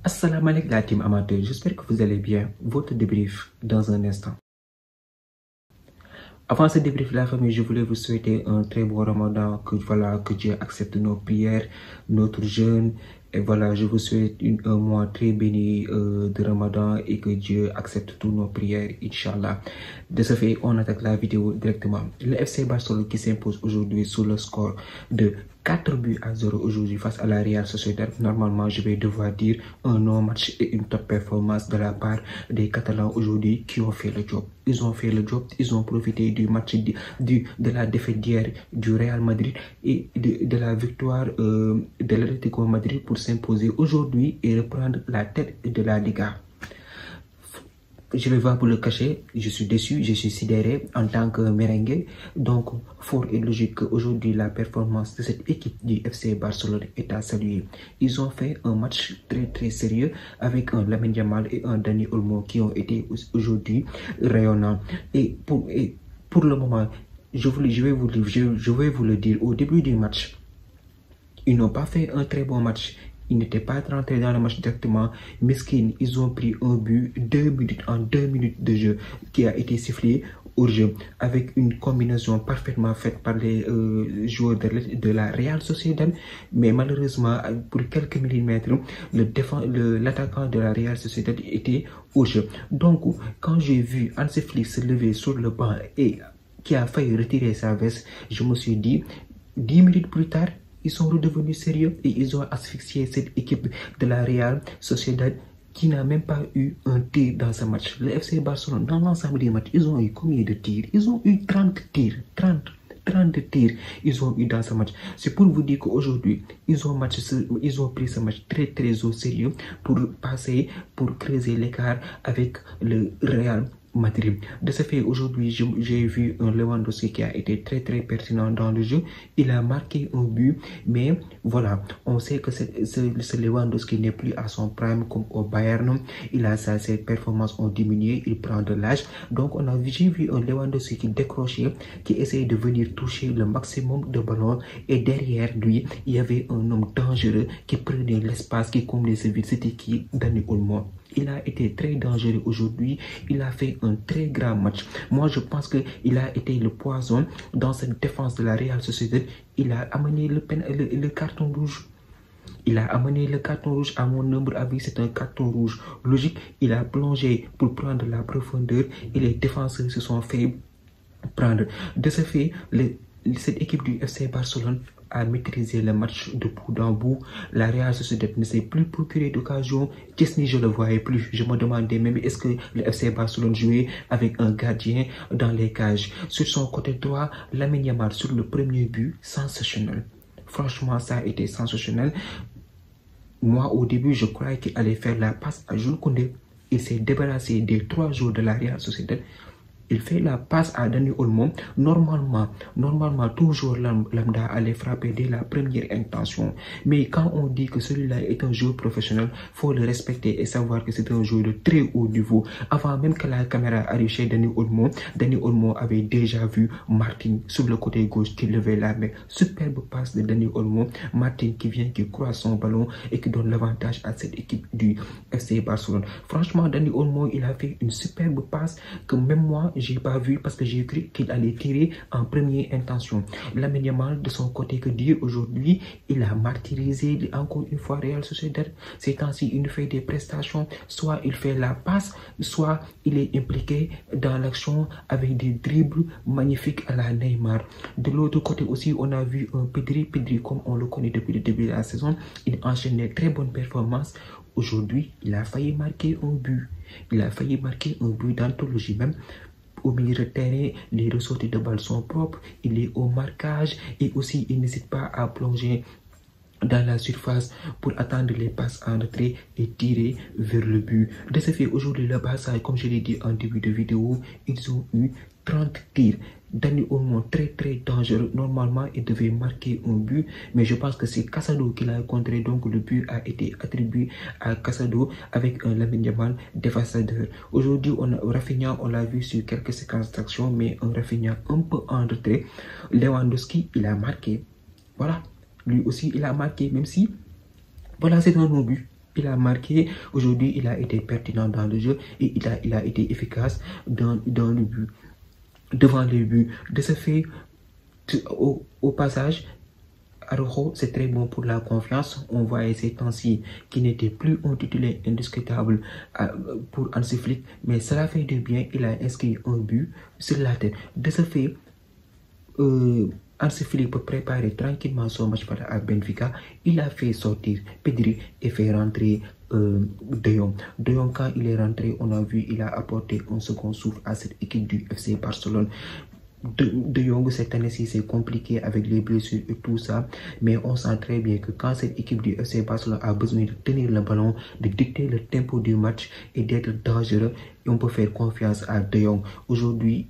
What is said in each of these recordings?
Assalamu alaikum la team amateur, j'espère que vous allez bien. Votre débrief dans un instant. Avant ce débrief, la famille, je voulais vous souhaiter un très bon Ramadan, que Dieu accepte nos prières, notre jeûne. Et voilà, je vous souhaite un mois très béni de Ramadan et que Dieu accepte toutes nos prières, Inch'Allah. De ce fait, on attaque la vidéo directement. Le FC Barcelone qui s'impose aujourd'hui sur le score de 4-0 aujourd'hui face à la Real Sociedad. Normalement, je vais devoir dire un non-match et une top performance de la part des Catalans aujourd'hui qui ont fait le job. Ils ont fait le job, ils ont profité du match de la défaite d'hier du Real Madrid et de la victoire de l'Atlético Madrid pour s'imposer aujourd'hui et reprendre la tête de la Liga. Je vais voir pour le cacher, je suis déçu, je suis sidéré en tant que merengue. Donc, fort et logique qu'aujourd'hui, la performance de cette équipe du FC Barcelone est à saluer. Ils ont fait un match très sérieux avec un Lamine Yamal et un Dani Olmo qui ont été aujourd'hui rayonnants. Et pour le moment, je vais vous le dire, au début du match, ils n'ont pas fait un très bon match. Ils n'étaient pas rentrés dans le match directement. Mesquine, ils ont pris un but 2 minutes de jeu qui a été sifflé au jeu avec une combinaison parfaitement faite par les joueurs de la Real Sociedad. Mais malheureusement, pour quelques millimètres, l'attaquant de la Real Sociedad était au jeu. Donc, quand j'ai vu Hansi Flick se lever sur le banc et qui a failli retirer sa veste, je me suis dit, 10 minutes plus tard, ils sont redevenus sérieux et ils ont asphyxié cette équipe de la Real Sociedad qui n'a même pas eu un tir dans ce match. Le FC Barcelone, dans l'ensemble des matchs, ils ont eu combien de tirs? Ils ont eu 30 tirs. 30 tirs ils ont eu dans ce match. C'est pour vous dire qu'aujourd'hui, ils ont pris ce match très au sérieux pour creuser l'écart avec le Real Madrid. De ce fait, aujourd'hui, j'ai vu un Lewandowski qui a été très pertinent dans le jeu. Il a marqué un but, mais voilà, on sait que ce Lewandowski n'est plus à son prime comme au Bayern. Ses performances ont diminué, il prend de l'âge. Donc, j'ai vu un Lewandowski qui décrochait, qui essayait de venir toucher le maximum de ballons. Et derrière lui, il y avait un homme dangereux qui prenait l'espace, qui comblait ce vide. C'était qui? Dani Olmo. Il a été très dangereux aujourd'hui. Il a fait un très grand match. Moi, je pense qu'il a été le poison dans cette défense de la Real Sociedad. Il a amené le carton rouge. Il a amené le carton rouge. À mon humble avis, c'est un carton rouge logique. Il a plongé pour prendre la profondeur et les défenseurs se sont fait prendre. De ce fait, cette équipe du FC Barcelone a maîtrisé le match de bout en bout. La Real Sociedad ne s'est plus procuré d'occasion. Chesney, je ne le voyais plus. Je me demandais même est-ce que le FC Barcelone jouait avec un gardien dans les cages. Sur son côté droit, Lamine Yamal sur le premier but, sensationnel. Franchement, ça a été sensationnel. Moi, au début, je croyais qu'il allait faire la passe à Jules Koundé. Il s'est débarrassé des 3 jours de la Real Sociedad. Il fait la passe à Dani Olmo. Normalement, toujours Lambda allait frapper dès la première intention. Mais quand on dit que celui-là est un joueur professionnel, faut le respecter et savoir que c'est un joueur de très haut niveau. Avant même que la caméra arrive chez Dani Olmo avait déjà vu Martin sur le côté gauche qui levait la main. Superbe passe de Dani Olmo. Martin qui croise son ballon et qui donne l'avantage à cette équipe du FC Barcelone. Franchement, Dani Olmo, il a fait une superbe passe que même moi, j'ai pas vu parce que j'ai cru qu'il allait tirer en première intention. Lamine Yamal, de son côté, que dire aujourd'hui, il a martyrisé encore une fois Real Sociedad. Ces temps-ci, il fait des prestations, soit il fait la passe, soit il est impliqué dans l'action avec des dribbles magnifiques à la Neymar. De l'autre côté aussi, on a vu un Pedri comme on le connaît depuis le début de la saison. Il enchaîne des très bonnes performances. Aujourd'hui, il a failli marquer un but. Il a failli marquer un but d'anthologie même. Au milieu de terrain, les ressorties de balles sont propres, il est au marquage et aussi il n'hésite pas à plonger dans la surface pour attendre les passes en retrait et tirer vers le but. De ce fait, aujourd'hui, le Barça, comme je l'ai dit en début de vidéo, ils ont eu 30 tirs. Dani Olmo très dangereux. Normalement, il devait marquer un but, mais je pense que c'est Casado qui l'a contré. Donc, le but a été attribué à Casado avec un Lamine Yamal dévastateur. Aujourd'hui, Rafinha, on l'a vu sur quelques séquences d'action, mais un Rafinha un peu en retrait. Lewandowski, il a marqué. Voilà. Lui aussi, il a marqué, même si, voilà, c'est un non-but. il a marqué. Aujourd'hui, il a été pertinent dans le jeu et il a été efficace dans le but, devant les buts. De ce fait, au passage, Araujo, c'est très bon pour la confiance. On voyait ces temps-ci qui n'était plus un titulaire indiscutable pour Hansi Flick, mais cela fait du bien. Il a inscrit un but sur la tête. De ce fait, Hansi Flick peut préparer tranquillement son match à Benfica. Il a fait sortir Pedri et fait rentrer De Jong. De Jong, quand il est rentré, on a vu, il a apporté un second souffle à cette équipe du FC Barcelone. De Jong, cette année-ci, c'est compliqué avec les blessures et tout ça, mais on sent très bien que quand cette équipe du FC Barcelone a besoin de tenir le ballon, de dicter le tempo du match et d'être dangereux, et on peut faire confiance à De Jong. Aujourd'hui,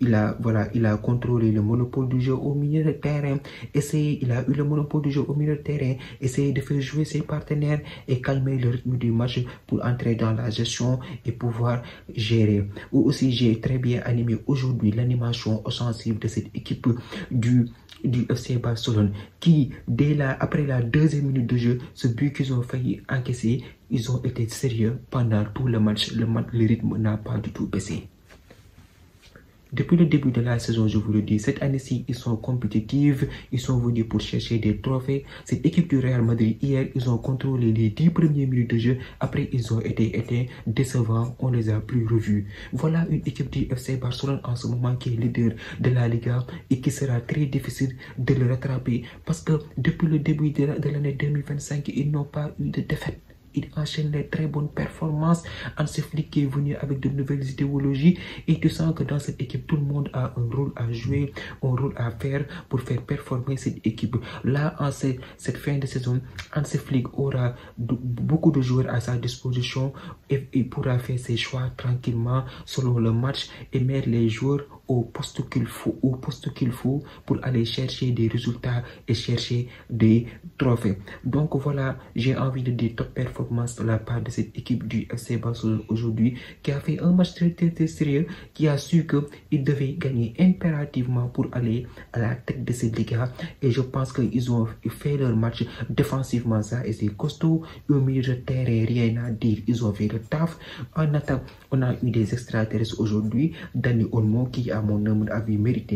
il a contrôlé le monopole du jeu au milieu de terrain. Il a eu le monopole du jeu au milieu de terrain. Essayé de faire jouer ses partenaires et calmer le rythme du match pour entrer dans la gestion et pouvoir gérer. Ou aussi, j'ai très bien animé aujourd'hui l'animation offensive de cette équipe du FC Barcelone qui, après la deuxième minute de jeu, ce but qu'ils ont failli encaisser, ils ont été sérieux pendant tout le match. Le rythme n'a pas du tout baissé. Depuis le début de la saison, je vous le dis, cette année-ci, ils sont compétitifs, ils sont venus pour chercher des trophées. Cette équipe du Real Madrid, hier, ils ont contrôlé les 10 premières minutes de jeu. Après, ils ont été décevants, on les a plus revus. Voilà une équipe du FC Barcelone en ce moment qui est leader de la Liga et qui sera très difficile de le rattraper parce que depuis le début de l'année 2025, ils n'ont pas eu de défaite. Il enchaîne les très bonnes performances. Hansi Flick qui est venu avec de nouvelles idéologies et tu sens que dans cette équipe, tout le monde a un rôle à jouer, un rôle à faire pour faire performer cette équipe. Là, en cette fin de saison, Hansi Flick aura beaucoup de joueurs à sa disposition et il pourra faire ses choix tranquillement selon le match et mettre les joueurs au poste qu'il faut pour aller chercher des résultats et chercher des trophées. Donc voilà, j'ai envie de dire top performance de la part de cette équipe du FC Barcelone aujourd'hui qui a fait un match très sérieux, qui a su qu'il devait gagner impérativement pour aller à la tête de cette Liga et je pense qu'ils ont fait leur match défensivement, ça et c'est costaud. Au milieu de terrain, rien à dire, ils ont fait le taf. En attendant, on a eu des extraterrestres aujourd'hui. Dani Olmo qui à mon avis mérite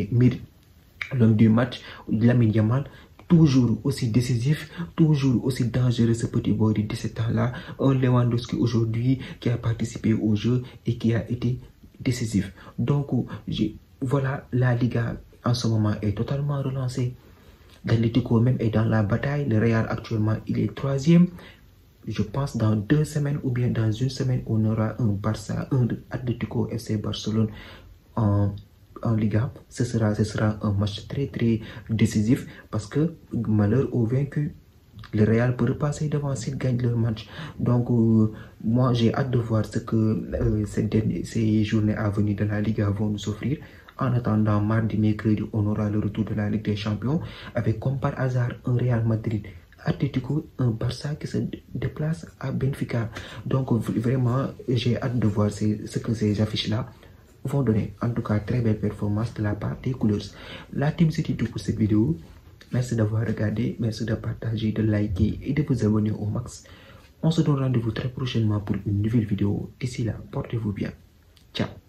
l'homme du match. Lamine Yamal, toujours aussi décisif, toujours aussi dangereux ce petit boy de 17 ans là. Un Lewandowski aujourd'hui qui a participé au jeu et qui a été décisif. Donc voilà, la Liga en ce moment est totalement relancée. L'Atlético même est dans la bataille. Le Real actuellement il est 3e. Je pense dans 2 semaines ou bien dans une semaine, on aura un Barça, un Atlético FC Barcelone en Liga. Ce sera un match très décisif parce que malheur au vaincu. Le Real peut repasser devant s'il gagne leur match. Donc, moi, j'ai hâte de voir ce que ces journées à venir de la Liga vont nous offrir. En attendant, mardi, mercredi, on aura le retour de la Ligue des Champions avec comme par hasard un Real Madrid Atlético, un Barça qui se déplace à Benfica. Donc vraiment, j'ai hâte de voir ce que ces affiches-là vont donner. En tout cas, très belle performance de la part des Couleurs. La team, c'était tout pour cette vidéo. Merci d'avoir regardé, merci de partager, de liker et de vous abonner au max. On se donne rendez-vous très prochainement pour une nouvelle vidéo. D'ici là, portez-vous bien. Ciao.